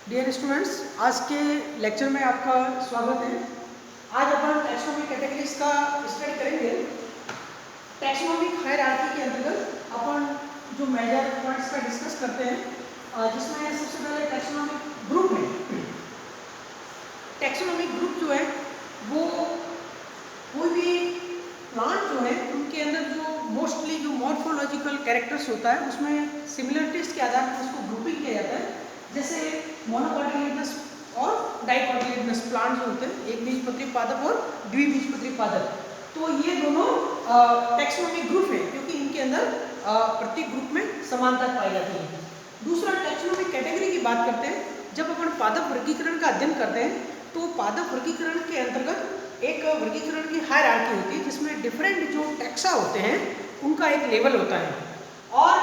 Dear students, आज के lecture में आपका स्वागत है। आज अपन टैक्सोनॉमिक कैटेगरीज का स्टडी करेंगे। टैक्सोनॉमिक हायरार्की के अंतर्गत अपन जो मेजर पॉइंट्स का डिस्कस करते हैं, जिसमें सबसे पहले टैक्सोनॉमिक ग्रुप है। टैक्सोनॉमिक ग्रुप जो है वो कोई भी प्लांट जो है उनके अंदर जो मोस्टली जो मॉर्फोलॉजिकल कैरेक्टर्स होता है उसमें सिमिलरिटीज के आधार पर उसको ग्रुपिंग किया जाता है। जैसे मोनोकोटिलेडनस और डाइकोटिलेडनस प्लांट जो होते हैं, एक बीजपत्री पादप और द्विबीजपत्री पादप, तो ये दोनों टैक्सोनॉमिक ग्रुप है क्योंकि इनके अंदर प्रत्येक ग्रुप में समानता पाई जाती है। दूसरा, टैक्सोनॉमिक कैटेगरी की बात करते हैं। जब अपन पादप वर्गीकरण का अध्ययन करते हैं तो पादप वर्गीकरण के अंतर्गत एक वर्गीकरण की हायरार्की होती है जिसमें डिफरेंट जो टैक्सा होते हैं उनका एक लेवल होता है। और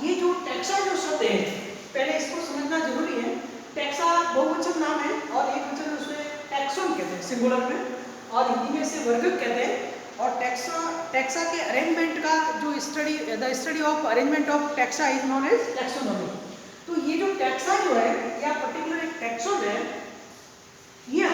ये जो टैक्सा जो शब्द है, पहले इसको समझना जरूरी है। टैक्सा बहुवचन नाम है और एक वचन उसमें टैक्सोन कहते हैं सिंगुलर में, और हिंदी में इसे वर्गक कहते हैं। और टैक्सा के अरेंजमेंट का जो the study of arrangement of taxa is known as taxonomy. तो ये जो टैक्सा जो है या पर्टिकुलर एक टैक्सोन है, ये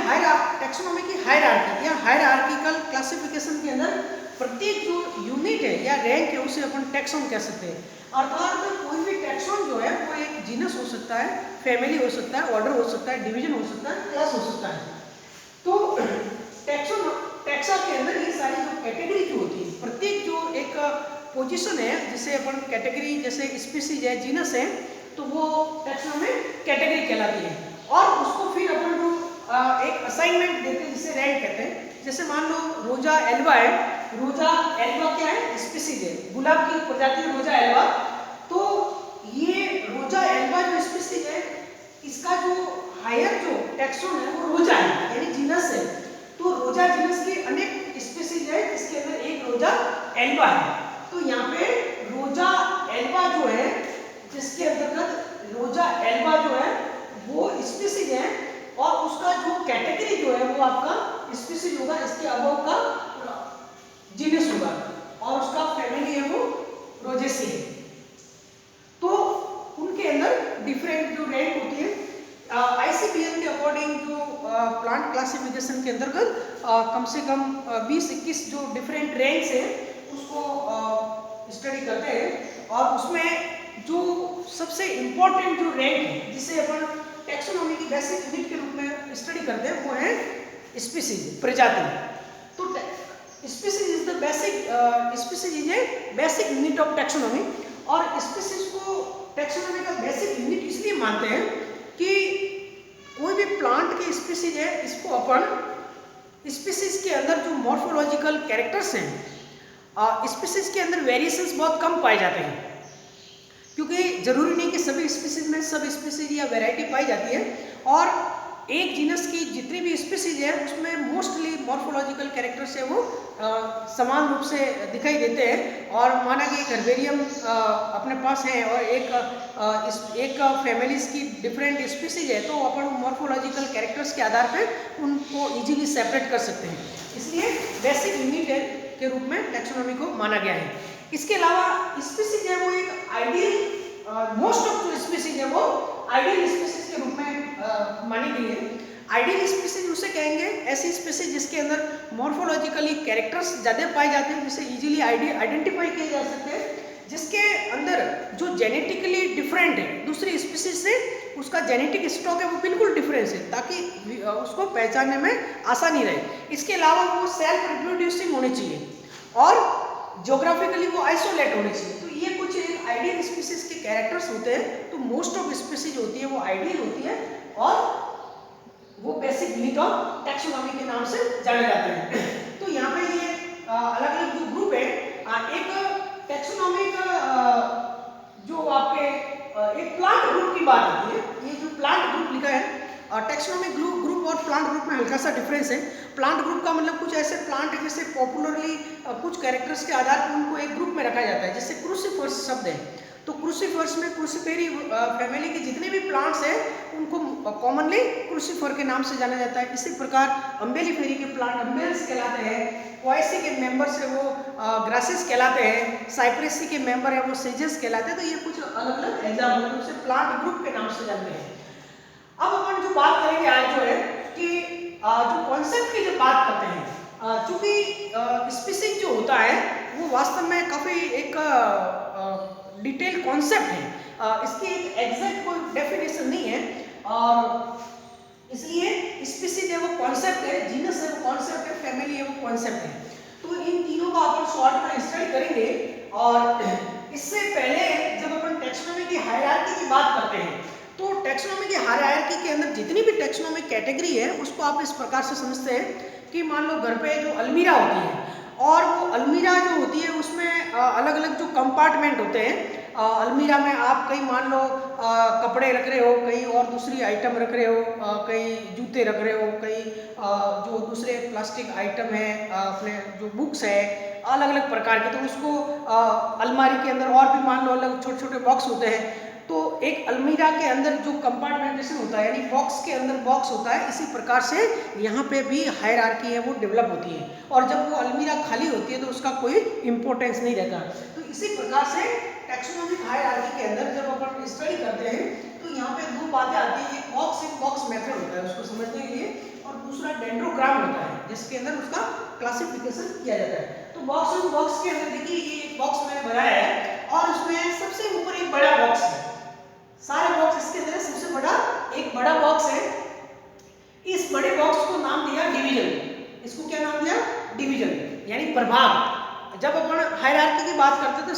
टैक्सोनॉमी की हायरार्की या हायरार्किकल क्लासिफिकेशन के अंदर प्रत्येक जो यूनिट है या रैंक है उसे अपन टैक्सोन कह सकते हैं। अर्थात कोई भी टैक्सोन जो है वो एक जीनस हो सकता है, फैमिली हो सकता है, ऑर्डर हो सकता है, डिवीजन हो सकता है, क्लास हो सकता है। तो टैक्सा के अंदर ये सारी जो कैटेगरी जो होती है, प्रत्येक जो एक पोजीशन है जिसे अपन कैटेगरी, जैसे स्पीसीज है, जीनस है, तो वो टैक्सोनॉमिक कैटेगरी कहलाती है। और उसको फिर अपन जो एक असाइनमेंट देते हैं जिसे रैंक कहते हैं। जैसे मान लो रोजा एल्वा है, रोजा एल्वा क्या है? स्पीसीज है, गुलाब की प्रजाति है रोजा एल्वा। तो ये रोजा एल्वा जो स्पीसीज है, इसका जो हायर जो टैक्सोन है वो रोजा है, यानी जीनस है। तो रोजा जीनस की अनेक स्पीसीज है जिसके अंदर एक रोजा एल्वा है। तो यहाँ पे रोजा एल्वा जो है, जिसके अंतर्गत रोजा एल्वा जो है वो स्पीसीज है और उसका जो कैटेगरी जो है वो आपका स्पीसीज होगा, इसके अबव का जीनस होगा, और उसका फैमिली है वो रोजेसी है। तो उनके अंदर डिफरेंट जो रैंक होती है, आईसीबीएम के अकॉर्डिंग जो प्लांट क्लासिफिकेशन के अंतर्गत कम से कम 20-21 जो डिफरेंट रैंक्स है उसको स्टडी करते हैं। और उसमें जो सबसे इम्पोर्टेंट जो रैंक है जिसे अपन टैक्सोनॉमी की बेसिक यूनिट के रूप में स्टडी करते हैं वो है स्पीसीज, प्रजाति। तो species is the basic unit of taxonomy. और स्पीसीज को टैक्सोनॉमी का बेसिक यूनिट इसलिए मानते हैं कि कोई भी प्लांट की स्पीसीज है, इसको अपन स्पीसीज के अंदर जो मॉर्फोलॉजिकल कैरेक्टर्स हैं, स्पीसीज के अंदर वेरिएशंस बहुत कम पाए जाते हैं, क्योंकि जरूरी नहीं कि सभी स्पीसीज में सब स्पीसीज या वैरायटी पाई जाती है। और एक जीनस की जितनी भी स्पीसीज है उसमें मोस्टली मॉर्फोलॉजिकल कैरेक्टर्स है वो समान रूप से दिखाई देते हैं। और माना कि एक हर्बेरियम अपने पास है और एक फैमिलीज की डिफरेंट स्पीसीज है, तो अपन मॉर्फोलॉजिकल कैरेक्टर्स के आधार पर उनको इजीली सेपरेट कर सकते हैं। इसलिए बेसिक यूनिट के रूप में टैक्सोनॉमी को माना गया है। इसके अलावा स्पीसीज है वो एक आइडियल, मोस्ट ऑफ जो स्पीसीज है वो आइडियल स्पीसीज के रूप में मानी गई है। आइडियल स्पीसीज उसे कहेंगे ऐसी स्पीसीज जिसके अंदर मॉर्फोलॉजिकली कैरेक्टर्स ज़्यादा पाए जाते हैं, जिसे इजीली आइडेंटिफाई किए जा सकते हैं, जिसके अंदर जो जेनेटिकली डिफरेंट है दूसरी स्पीसीज से, उसका जेनेटिक स्टॉक है वो बिल्कुल डिफरेंस है, ताकि उसको पहचानने में आसानी रहे। इसके अलावा वो सेल्फ रिप्रोड्यूसिंग होनी चाहिए और ज्योग्राफिकली वो आइसोलेट होनी चाहिए। तो ये कुछ आइडियल स्पीसीज के कैरेक्टर्स होते हैं। तो मोस्ट ऑफ स्पीसीज होती है वो आइडियल होती है और वो बेसिक यूनिट ऑफ टैक्सोनॉमी के नाम से जाने जाते हैं। तो यहाँ पे ये अलग अलग जो ग्रुप है, एक टैक्सोनॉमी का जो आपके एक प्लांट ग्रुप की बात आती है। ये जो प्लांट ग्रुप लिखा है, टैक्सोनॉमिक ग्रुप और प्लांट ग्रुप में हल्का सा डिफरेंस है। प्लांट ग्रुप का मतलब कुछ ऐसे प्लांट है जैसे पॉपुलरली कुछ कैरेक्टर्स के आधार पर उनको एक ग्रुप में रखा जाता है, जैसे क्रूसिफर्स शब्द है। तो क्रूसिफर्स में क्रूसिफेरी फैमिली के जितने भी प्लांट्स हैं उनको कॉमनली क्रूसिफर के नाम से जाना जाता है। इसी प्रकार अम्बेलिफेरी के प्लांट अम्बेल्स कहलाते हैं, पोएसी के मेंबर्स है वो ग्रासेस कहलाते हैं, साइप्रेसी के मेंबर है वो सेजेस कहलाते हैं। तो ये कुछ अलग अलग एग्जाम्पल उसे प्लांट ग्रुप के नाम से जानते हैं। अब अपन जो बात करेंगे आज जो है कि जो कॉन्सेप्ट की जब बात करते हैं, चूंकि स्पीसीज जो होता है वो वास्तव में काफ़ी एक डिटेल कॉन्सेप्ट है, इसकी एक एग्जैक्ट कोई डेफिनेशन नहीं है, और इसलिए स्पीसीज है वो कॉन्सेप्ट है, जीनस है वो कॉन्सेप्ट है, फैमिली है वो कॉन्सेप्ट है। तो इन तीनों का अपन शॉर्ट में स्टडी करेंगे। और इससे पहले जब अपन टेक्सोनॉमी की हायरार्की की बात करते हैं तो टेक्सोनॉमी की हायरार्की के अंदर जितनी भी टेक्सोनॉमी कैटेगरी है उसको आप इस प्रकार से समझते हैं कि मान लो घर पे जो अलमीरा होती है और वो अलमीरा जो होती है उसमें अलग अलग जो कंपार्टमेंट होते हैं, अलमीरा में आप कहीं मान लो कपड़े रख रहे हो, कहीं और दूसरी आइटम रख रहे हो, कहीं जूते रख रहे हो, कहीं जो दूसरे प्लास्टिक आइटम है, अपने जो बुक्स है अलग अलग प्रकार के, तो उसको अलमारी के अंदर और भी मान लो अलग छोटे छोटे बॉक्स होते हैं। तो एक अलमीरा के अंदर जो कंपार्टमेंटेशन होता है यानी बॉक्स के अंदर बॉक्स होता है, इसी प्रकार से यहाँ पे भी हायरार्की है वो डेवलप होती है, और जब वो अलमीरा खाली होती है तो उसका कोई इंपॉर्टेंस नहीं रहता। तो इसी प्रकार से टैक्सोनॉमिक हायरार्की के अंदर जब अपन स्टडी करते हैं तो यहाँ पे दो बातें आती है, एक बॉक्स इन बॉक्स मेथड होता है उसको समझने के लिए, और दूसरा डेंड्रोग्राम होता है जिसके अंदर उसका क्लासिफिकेशन किया जाता है। तो बॉक्स इन बॉक्स के अंदर देखिए ये एक बॉक्स मैंने बनाया है और उसमें सबसे ऊपर एक बड़ा बॉक्स है, सारे बॉक्स इसके अंदर सबसे बड़ा एक बड़ा बॉक्स है। इस बड़े बॉक्स को नाम दिया डिवीजन, इसको क्या नाम दिया? डिवीजन यानी प्रभाग। जब अपन हायरार्की की बात करते हैं तो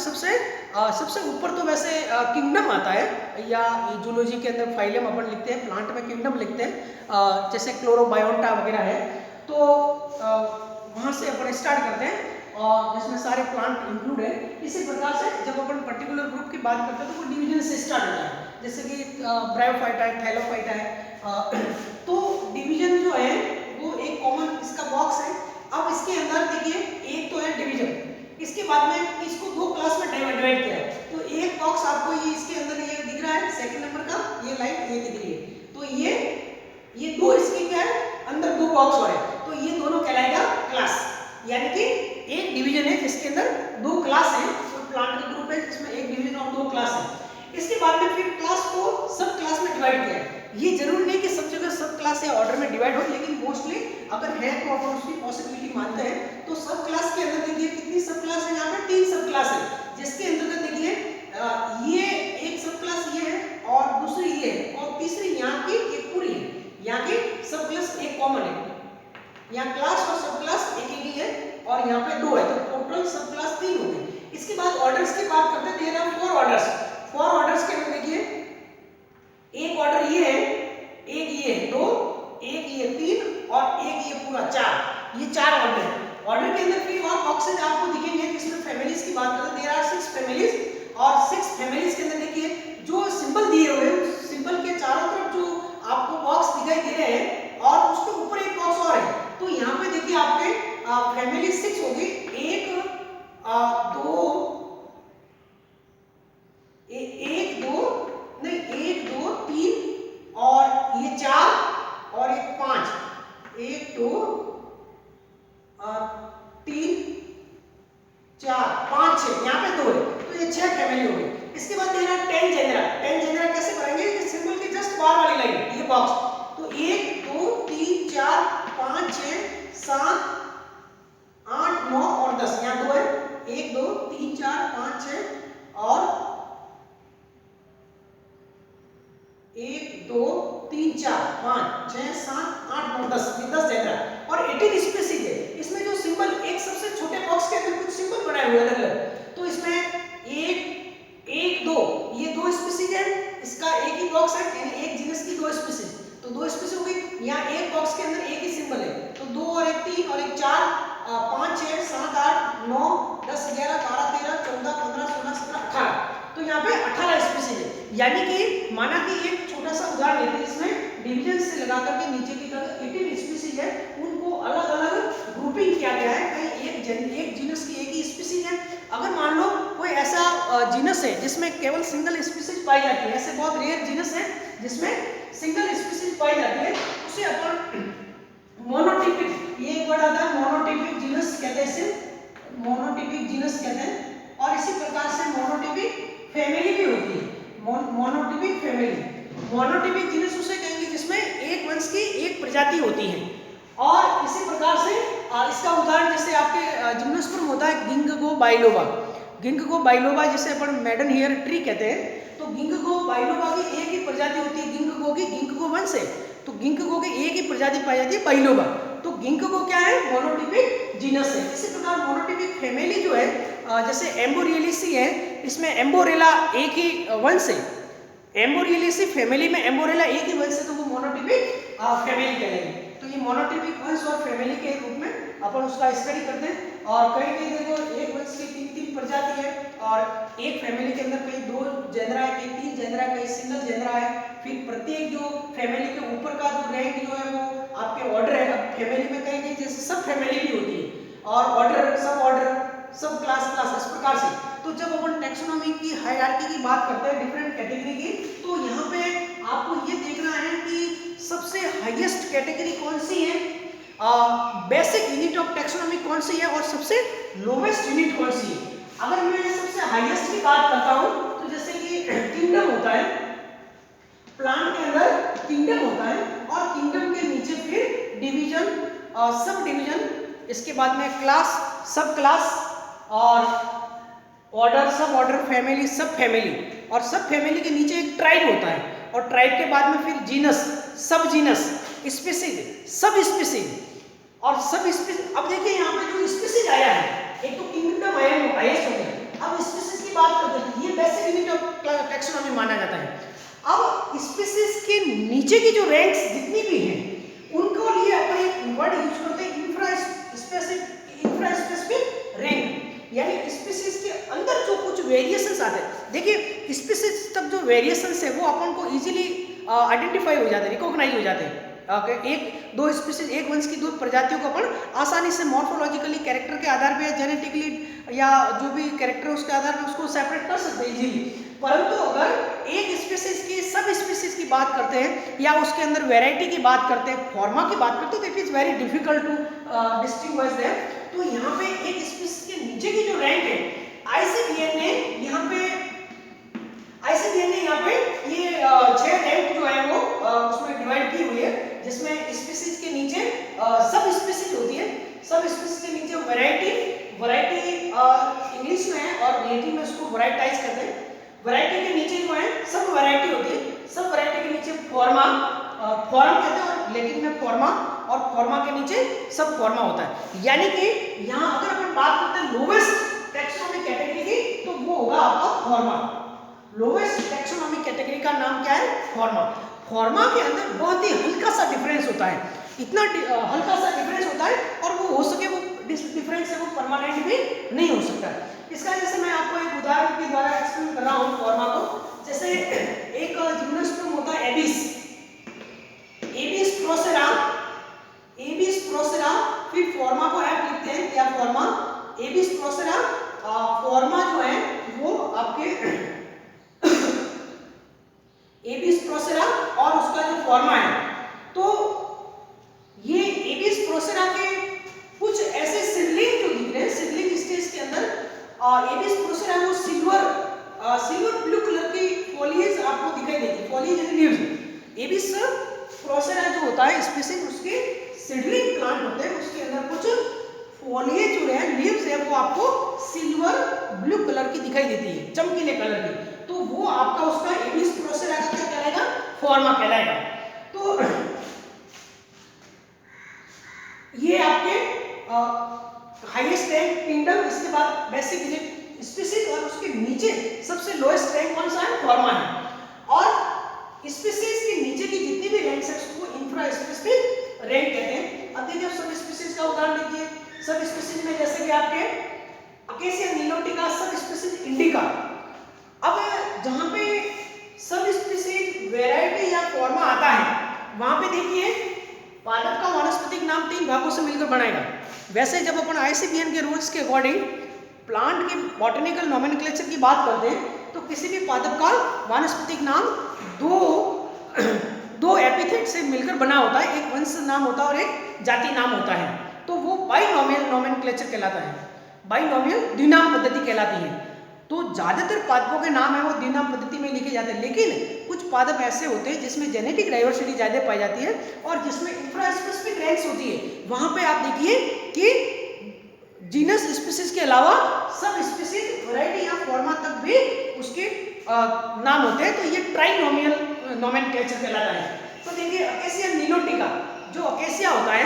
सबसे ऊपर तो वैसे किंगडम आता है, या जूलॉजी के अंदर फाइलम अपन लिखते हैं, प्लांट में किंगडम लिखते हैं, जैसे क्लोरोबायोंटा वगैरह है, तो वहाँ से अपन स्टार्ट करते हैं और जिसमें सारे प्लांट इंक्लूड है। इसी प्रकार से जब अपन पर्टिकुलर ग्रुप की बात करते हैं तो वो डिवीजन से स्टार्ट होता है, जैसे कि ब्रायोफाइटा है, थैलोफाइटा है। तो डिवीजन जो है वो एक कॉमन इसका बॉक्स है। अब इसके अंदर देखिए एक तो है डिवीजन, इसके बाद में इसको दो क्लास में डिवाइड किया है। तो एक बॉक्स आपको ये इसके अंदर ये दिख रहा है सेकंड नंबर का, ये लाइन ये दिख रही है, तो ये दो इसके क्या है अंदर दो बॉक्स और है, तो ये दोनों कहलाएगा क्लास, यानी कि एक डिवीजन है जिसके अंदर दो क्लास है, तो प्लांट का ग्रुप है जिसमें एक डिवीजन और दो क्लास है। इसके बाद में फिर क्लास को सब क्लास में डिवाइड किया है। ये जरूरी नहीं कि सब जगह सब क्लास या ऑर्डर में डिवाइड हो, लेकिन मोस्टली अगर है तो अपन उसकी पॉसिबिलिटी मानते हैं। तो सब क्लास के अंदर देखिए कितनी सब क्लास है, यहाँ पे 3 सब क्लास है, जिसके अंतर्गत देखिए ये एक सब क्लास ये है और दूसरी ये है और तीसरी यहाँ की एक पूरी है, यहाँ की सब क्लास एक कॉमन है, यहाँ क्लास और सब क्लास एक ही है और यहाँ पे 2 है, तो टोटल सब क्लास 3 हो गए। इसके बाद ऑर्डर्स की बात करते हैं, देयर आर 4 ऑर्डर्स। 4 ऑर्डर्स के अंदर देखिए एक ऑर्डर ये है, एक ये 2, एक ये 3 और एक ये पूरा 4, ये 4 ऑर्डर है। ऑर्डर के अंदर फिर और बॉक्सेज आपको दिखेंगे जिसमें फैमिलीज की बात करें, देयर आर 6 फैमिलीज और 6 फैमिलीज के अंदर देखिए जो सिंबल दिए हुए हैं सिंबल के चारों तरफ जो आपको बॉक्स दिखाई दे रहे हैं और उसके ऊपर एक बॉक्स और है, तो यहाँ पे देखिए आपके फैमिली 6 होगी, 1 2 3 और ये 4 और एक 5, 1 2 3 4 5 6, यहाँ पे 2 है, तो ये 6 फैमिली हो गई। इसके बाद देना 10 जेनरा। 10 जेनरा कैसे करेंगे कि सिंबल के जस्ट बाहर वाली लाइन ये बॉक्स, तो 1 2 3 4 5 6 7 8 9 और 10, यहाँ 2 है, 1 2 3 4 5 6 और 1 2 3 4 5 6 7 8 9 10, ये 10 जेनरा और 18 स्पीसीज है। इसमें जो सिंबल एक सबसे छोटे बॉक्स के अंदर कुछ सिंबल बनाए हुए अलग-अलग, तो इसमें 1 2 ये 2 स्पीसीज है, इसका एक ही बॉक्स है यानी एक जीनस की 2 स्पीसीज, तो 2 स्पीसीज हो गई। यहाँ एक बॉक्स के अंदर एक ही सिंबल है, तो 2 और 1 3 और 1 4 5 6 7 8 9 10 11 12 13 14 15 16 17 18, तो यहाँ पे 18 स्पीसीज है। यानी कि माना कि एक छोटा सा उदाहरण लेते हैं, इसमें डिवीजन से लगा करके नीचे की तरफ 18 स्पीसीज है, उनको अलग अलग ग्रुपिंग किया गया है, कहीं एक जीनस की एक ही स्पीसीज है। अगर मान लो कोई ऐसा जीनस है जिसमें केवल सिंगल स्पीसीज पाई जाती है, ऐसे बहुत रेयर जीनस है जिसमें सिंगल स्पीसीज पाई जाती है, उसे अपन मोनोटिपिक, ये एक वर्ड आता है मोनोटिपिक जीनस कहते हैं, इसे मोनोटिपिक जीनस कहते हैं। और इसी प्रकार से मोनोटिपिक फैमिली भी होती है, मोनोटिपिक फैमिली। मोनोटिपिक जीनस उसे कहेंगे जिसमें एक वंश की एक प्रजाति होती है। और इसी प्रकार से इसका उदाहरण जैसे आपके जिम्नोस्पर्म होता है गिंगगो बाइलोबा। गिंगगो बाइलोबा जिसे अपन मैडन हेयर ट्री कहते हैं, तो गिंगगो बाइलोबा की एक ही प्रजाति होती है, गिंगगो की, गिंगगो वंश है तो गिंगगो की एक ही प्रजाति पाई जाती है बाइलोबा। तो गिंगगो क्या है, मोनोटिपिक जीनस है। इसी प्रकार मोनोटिपिक फैमिली जो है जैसे एम्बोरियलिसी है, इसमें एम्बोरेला एक ही वंश है, एम्बोरियलिसी फैमिली में एम्बोरेला एक ही वंश है तो वो मोनोटिपिक फैमिली कहलाएगी। तो ये मोनोटिपिक वंश और फैमिली के रूप में अपन उसका स्टडी करते हैं। और कहीं कहीं देखो एक वंश की तीन तीन प्रजाति है और एक फैमिली के अंदर कहीं दो जेनरा है, कहीं तीन जेनरा है, कहीं सिंगल जेनरा है। फिर प्रत्येक जो फैमिली के ऊपर का जो रैंक जो है वो आपके ऑर्डर है। अब फैमिली में कहीं कहीं जैसे सब फैमिली भी होती है और ऑर्डर सब क्लास इस प्रकार से। तो जब अपन टैक्सोनॉमी की हायरार्की की बात करते हैं डिफरेंट कैटेगरी की, तो यहाँ पे आपको ये देखना है कि सबसे हाईएस्ट कैटेगरी कौन सी है, बेसिक यूनिट ऑफ टैक्सोनॉमी कौन सी है और सबसे लोवेस्ट यूनिट कौन सी है। अगर मैं सबसे हाईएस्ट की बात करता हूँ तो जैसे कि किंगडम होता है, प्लांट के अंदर किंगडम होता है और किंगडम के नीचे फिर डिवीजन, सब डिवीजन, इसके बाद में क्लास, सब क्लास और ऑर्डर, सब ऑर्डर, फैमिली, सब फैमिली, और सब फैमिली के नीचे एक ट्राइब होता है और ट्राइब के बाद में फिर जीनस, सब जीनस, स्पीसीज, सब स्पीसीज और सब स्पीसीज। अब देखिए यहाँ पे जो स्पीसीज आया है, एक तो किंगडम आया है, हाईएस्ट हो गया। अब स्पीसीज की बात करते हैं, ये बेसिक यूनिट ऑफ टैक्सोनॉमी माना जाता है। अब स्पीसीज के नीचे की जो रैंक्स जितनी भी हैं उनको लिए अपन एक वर्ड यूज करते हैं इंफ्रा स्पेसिफिक रैंक, यानी स्पीसीज के अंदर जो कुछ वेरिएशंस आते हैं। देखिए स्पीसीज तक जो वेरिएशंस है वो अपन को इजीली आइडेंटिफाई हो जाते हैं, रिकॉग्नाइज हो जाते हैं। एक दो स्पीसीज, एक वंश की दो प्रजातियों को अपन आसानी से मॉर्फोलॉजिकली, कैरेक्टर के आधार पे, जेनेटिकली या जो भी कैरेक्टर उसके आधार पे उसको सेपरेट कर सकते हैं इजीली। परंतु अगर एक स्पीसीज की, सब स्पीसीज की बात करते हैं या उसके अंदर वैरायटी की बात करते हैं, फॉर्मा की बात करते हैं, तो it is very difficult to distinguish them. तो यहाँ पे एक स्पीसीज के नीचे की जो रैंक है, ICBN ने यहाँ पे ये 6 रैंक जो है वो उसमें डिवाइड की हुई है, जिसमें स्पीसीज के नीचे सब स्पीसीज होती है, सब स्पीसीज के नीचे वैरायटी इंग्लिश में है और लैटिन में उसको वैराइटाइज करते हैं। वैरायटी के नीचे जो है सब वैरायटी होती है, सब वैरायटी के नीचे फॉर्मा कहते हैं और लैटिन में फॉर्मा, और फॉर्मा के नीचे सब फॉर्मा होता है। यानी कि यहाँ अगर अपन बात करते हैं लोवेस्ट टैक्सोनॉमी कैटेगरी की, तो वो होगा आपका फॉर्मा। लोवेस्ट टैक्सोनॉमी कैटेगरी का नाम क्या है, फॉर्मा। फॉर्मा के अंदर बहुत ही हल्का सा डिफरेंस होता है, इतना हल्का सा डिफरेंस होता है और वो हो सके वो डिफरेंस है वो परमानेंट भी नहीं हो सकता। इसका जैसे मैं आपको एक उदाहरण के द्वारा एक्सप्लेन कर रहा हूँ फॉर्मा को। जैसे एक जिम्नोस्पर्म होता है एबिस प्रोसेरा, फिर फॉर्मा को ऐप लिखते हैं क्या, फॉर्मा, एबिस प्रोसेरा। फॉर्मा जो है वो आपके एबिस प्रोसेरा और उसका जो फॉर्मा है, तो ये एबिस प्रोसेरा के कुछ ऐसे सीडलिंग जो दिख रहे हैं, सीडलिंग स्टेज के अंदर एबिस प्रोसेरा को सिल्वर ब्लू कलर की फॉलिएज आपको दिखाई देगी, फॉलिएज एंड लीव्स। एबिस प्रोसेरा जो होता है स्पीसीज, उसके सीडलिंग प्लांट होते हैं, उसके अंदर कुछ फॉलिएज जो है, लीव्स है, वो आपको सिल्वर ब्लू कलर की दिखाई देती है, चमकीले कलर की। तो वो आपका उसका एबिस प्रोसेरा का क्या कहलाएगा, फॉर्मा कहलाएगा। तो ये आपके हाईएस्ट रैंक किंगडम, इसके बाद बेसिक यूनिट स्पीसीज और उसके नीचे सबसे लोएस्ट रैंक कौन सा है, फॉर्मा है। और स्पीसीज के नीचे की जितनी भी रैंक्स है उसको इंफ्रा स्पेसिफिक रैंक कहते हैं। अब देखिए सब स्पीसीज का उदाहरण देखिए, सब स्पीसीज में जैसे कि आपके अकेसिया नीलोटिका, सब स्पीसीज इंडिका। अब जहां पे सब स्पीसीज वैरायटी या फॉर्मा आता है, वहां पे देखिए पादप का वानस्पतिक नाम 3 भागों से मिलकर बनेगा। वैसे जब अपन ICBN के रूल्स के अकॉर्डिंग प्लांट के बॉटनिकल नोमेनक्लेचर की बात करते हैं, तो किसी भी पादप का वानस्पतिक नाम दो एपिथेट से मिलकर बना होता है, एक वंश नाम होता है और एक जाति नाम होता है। तो वो बाइनोमियल नोमेनक्लेचर कहलाता है, बाइनोमियल द्विनाम पद्धति कहलाती है। तो ज्यादातर पादपों के नाम है वो द्विनाम पद्धति में लिखे जाते हैं, लेकिन कुछ पादप ऐसे होते हैं जिसमें जेनेटिक डाइवर्सिटी ज़्यादा पाई जाती है और जिसमें इंफ्रा स्पेसिफिक रैंक्स होती है, वहाँ पे आप देखिए कि जीनस स्पीसीज के अलावा सब स्पीसीज वैरायटी या फॉर्मा तक भी उसके नाम होते हैं। तो ये ट्राइनोमियल नोमेनक्लेचर कहलाता है। तो देखिए अकेसिया नीलोटिका, जो अकेसिया होता है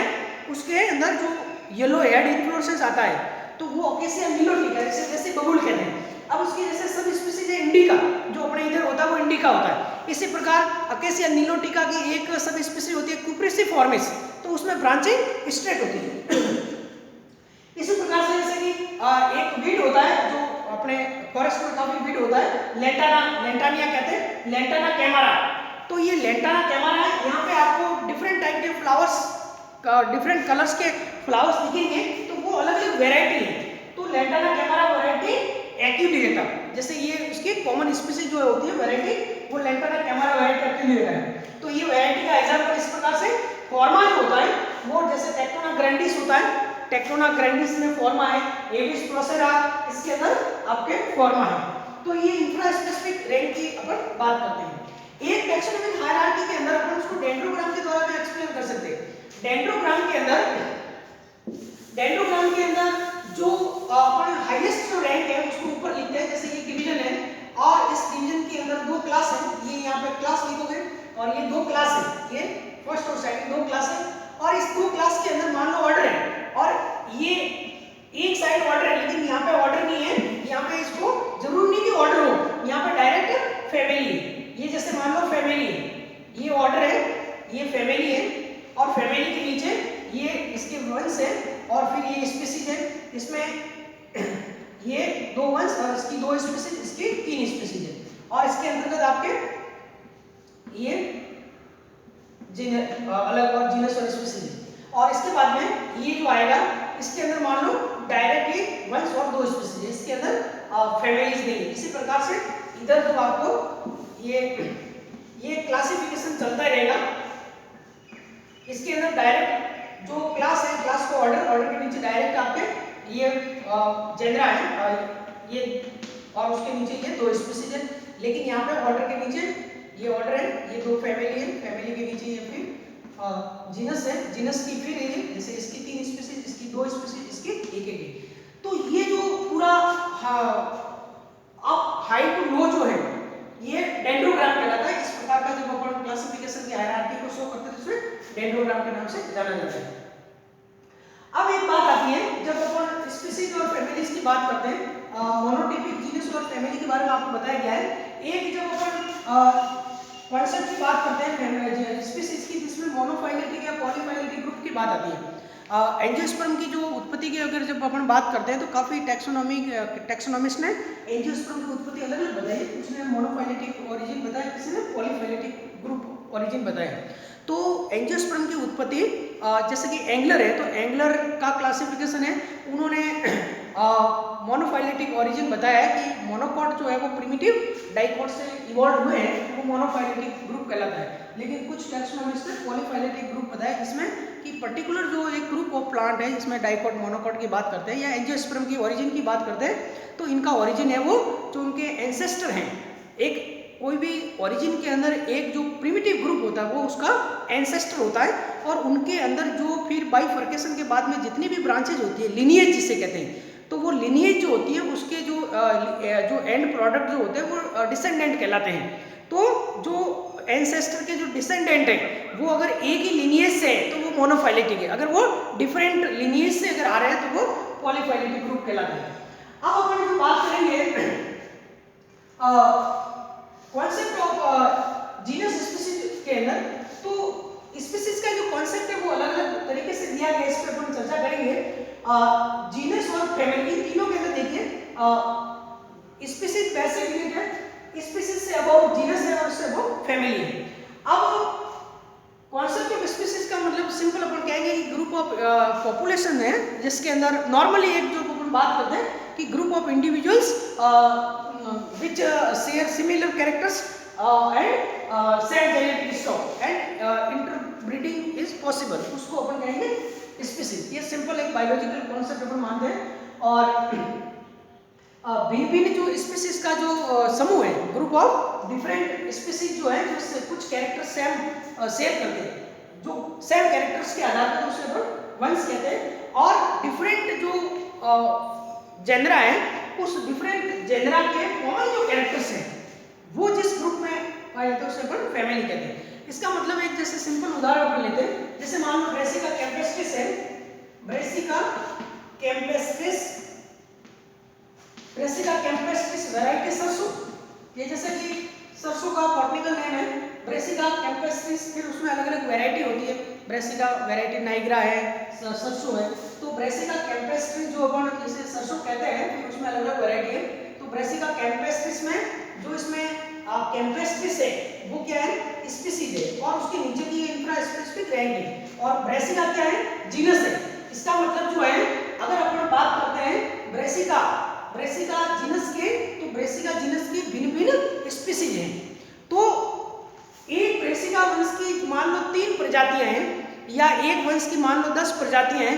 उसके अंदर जो येलो हेड इन्फ्लोरेसेंस आता है तो वो अकेसिया नीलोटिका, जैसे बबूल कहते हैं। अब उसकी जैसे सब स्पीसीज है इंडिका, जो अपने इधर होता है वो इंडिका होता है। इसी प्रकार अकेसिया नीलोटिका की एक सब स्पीसीज होती है कुप्रिसिफॉर्मिस, तो उसमें ब्रांचिंग स्ट्रेट होती है। इसी प्रकार से जैसे कि एक वीड होता है जो अपने फॉरेस्ट में काफी वीड होता है, लेंटानिया कहते हैं, लेंटाना कैमरा। तो ये लेंटाना कैमरा है, यहाँ पे आपको डिफरेंट टाइप के फ्लावर्स, डिफरेंट कलर्स के फ्लावर्स दिखेंगे, तो वो अलग अलग वेराइटी है। तो लेंटाना कैमरा वेराइटी एक्यूलेटा, जैसे ये उसकी कॉमन स्पीसीज जो होती है वेराइटी, वो लेंटाना कैमरा वेराइटी एक्यूलेटा है। तो ये वेराइटी का एग्जांपल इस प्रकार से फॉर्मा जो होता है वो जैसे टेक्टोना ग्रैंडिस होता है, टेक्टोना ग्रैंडिस में फॉर्मा है, एविस प्रोसेरा इसके अंदर आपके फॉर्मा है। तो ये इंफ्रा स्पेसिफिक रैंक की अपन बात करते हैं। एक टैक्सोनॉमिक हायरार्की के अंदर अपन उसको डेंड्रोग्राम के द्वारा भी एक्सप्लेन कर सकते हैं। डेंड्रोग्राम के अंदर जो अपन हाईएस्ट जो रैंक है उसको ऊपर लिखते हैं, जैसे ये डिवीजन है और इस डिवीजन के अंदर दो क्लास है, ये यहाँ पे क्लास लिखोगे और ये दो क्लास है, ये फर्स्ट और सेकंड दो क्लास है और इस दो क्लास के अंदर मान लो ऑर्डर है और ये एक साइड ऑर्डर है, लेकिन यहाँ पे ऑर्डर नहीं है, यहाँ पे इसको जरूर नहीं कि ऑर्डर हो, यहाँ पे डायरेक्ट फैमिली है। ये जैसे मान लो फैमिली है, ये ऑर्डर है, ये फैमिली है और फैमिली के नीचे ये इसके वंश है और फिर ये स्पीसीज है, इसमें ये दो वंश और इसकी दो स्पीसीज, इसकी तीन स्पीसीज है और इसके अंतर्गत आपके ये अलग और जीनस और स्पीसीज। और इसके बाद में ये जो आएगा इसके अंदर मान लो डायरेक्टली वंश और दो स्पीसीज, इसके अंदर फैमिलीज नहीं है। इसी प्रकार से इधर तो आपको ये क्लासिफिकेशन चलता रहेगा। इसके अंदर डायरेक्ट जो क्लास है, क्लास को ऑर्डर के नीचे डायरेक्ट आपके ये जेनरा है ये और उसके नीचे ये दो स्पीसीज है, लेकिन यहाँ पे ऑर्डर के नीचे ये ऑर्डर है, ये दो फैमिली है, फैमिली के नीचे ये फिर जीनस है, जीनस की फिर ये जैसे इसकी तीन स्पीसीज, इसकी दो स्पीसीज, इसकी एक एक। तो ये जो पूरा अप हाई टू लो जो है ये डेंड्रोग्राम कहलाता है। इस प्रकार का जब अपन क्लासिफिकेशन की हायरार्की को शो करते हैं तो उसे डेंड्रोग्राम के नाम से जाना जाता है। अब एक बात आती है, जब अपन स्पीसीज और फैमिलीज की बात करते हैं, मोनोटिपिक जीनस और फैमिली के बारे में आपको बताया गया है। एक जब अपन कॉन्सेप्ट की बात करते हैं स्पीसीज की, जिसमें मोनोफाइलेटिक या पॉलीफाइलेटिक ग्रुप की बात आती है। एंजियोस्पर्म की जो उत्पत्ति की अगर जब अपन बात करते हैं तो काफ़ी टैक्सोनॉमिस्ट ने एंजियोस्पर्म की उत्पत्ति अलग अलग बताई है। उसने मोनोफाइलेटिक ओरिजिन बताया, किसी ने पॉलीफाइलेटिक ग्रुप ओरिजिन बताया। तो एंजियोस्पर्म की उत्पत्ति जैसे कि एंगलर है, तो एंगलर का क्लासिफिकेशन है, उन्होंने मोनोफाइलेटिक ओरिजिन बताया है कि मोनोकॉट जो है वो प्रिमिटिव डाइकॉट से इवॉल्व हुए हैं, वो मोनोफाइलेटिक ग्रुप कहलाता है। लेकिन कुछ टैक्सोनॉमिस्ट ने पॉलीफाइलेटिक ग्रुप बताया, जिसमें कि पर्टिकुलर जो एक ग्रुप ऑफ प्लांट है जिसमें डाइकॉट मोनोकॉट की बात करते हैं या एंजियोस्पर्म की ओरिजिन की बात करते हैं, तो इनका ओरिजिन है वो जो उनके एंसेस्टर हैं। एक कोई भी ओरिजिन के अंदर एक जो प्रिमिटिव ग्रुप होता है वो उसका एंसेस्टर होता है और उनके अंदर जो फिर बाइफर्केशन के बाद में जितनी भी ब्रांचेज होती है, लिनिएज जिसे कहते हैं, तो वो लिनिएज जो होती है उसके जो एंड प्रोडक्ट जो होते हैं वो डिसेंडेंट कहलाते हैं। तो जो एंसेस्टर के जो डिसेंडेंट है वो अगर एक ही लिनिएज से है तो वो मोनोफाइलेटिक है, अगर वो डिफरेंट लिनिएज से अगर आ रहे हैं तो वो पॉलीफाइलेटिक ग्रुप कहलाते हैं। अब अपन जो बात करेंगे कॉन्सेप्ट ऑफ जीनस स्पीसीज के अंदर, तो स्पीसीज का जो कॉन्सेप्ट है वो अलग अलग तरीके से दिया गया है, इस पर अपन चर्चा करेंगे। जीनस और फैमिली तीनों के अंदर देखिए स्पीसीज वैसे यूनिट है, स्पीसीज से अबाउट जीनस है और उससे अबाउट फैमिली है। अब कॉन्सेप्ट ऑफ स्पीसीज का मतलब सिंपल अपन कहेंगे कि ग्रुप ऑफ पॉपुलेशन है जिसके अंदर नॉर्मली एक जो अपन बात करते हैं कि group of individuals which share similar characters and same genetic stock and interbreeding is possible, उसको अपन कहेंगे स्पीसीज। ये सिंपल एक बायोलॉजिकल कॉन्सेप्ट अपन मानते हैं। और भिन्न भिन्न जो स्पीसीज का जो समूह है, ग्रुप ऑफ डिफरेंट स्पीसीज जो है, जो कुछ कैरेक्टर सेम शेयर करते हैं, जो सेम कैरेक्टर्स के आधार पर उसे अपन वंश कहते हैं। और डिफरेंट जो जेनरा है, उस डिफरेंट जेनरा के कॉमन जो कैरेक्टर्स हैं वो जिस ग्रुप में पाए जाते हैं उसे अपन फैमिली कहते हैं। इसका मतलब एक जैसे सिंपल उदाहरण अपन लेते हैं, जैसे मान लो ब्रेसिका कैम्पेस्ट्रिस है, Brassica campestris, Brassica campestris variety सरसों, ये जैसे कि सरसों का बॉटनिकल नेम है ब्रेसिका कैम्पेस्ट्रिस, फिर उसमें अलग अलग वैरायटी होती है, ब्रेसिका वैरायटी नाइग्रा है, सरसों है, तो ब्रेसिका कैम्पेस्ट्रिस जो अपन जैसे सरसों कहते हैं, फिर उसमें अलग अलग वैरायटी है। तो ब्रेसिका कैम्पेस्ट्रिस में जो इसमें कैम्पेस्ट्रिस है वो क्या है, स्पीसीज है, और उसके नीचे की इंफ्रा स्पेसिफिक रैंक है, और ब्रेसिका क्या है, जीनस है। इसका मतलब जो है, अगर अपन बात करते हैं ब्रेसिका जीनस के, तो ब्रेसिका जीनस की भिन्न भिन्न स्पीसीज हैं। तो एक ब्रेसिका वंश की मान लो 3 प्रजातियां हैं, या एक वंश की मान लो 10 प्रजातियां हैं,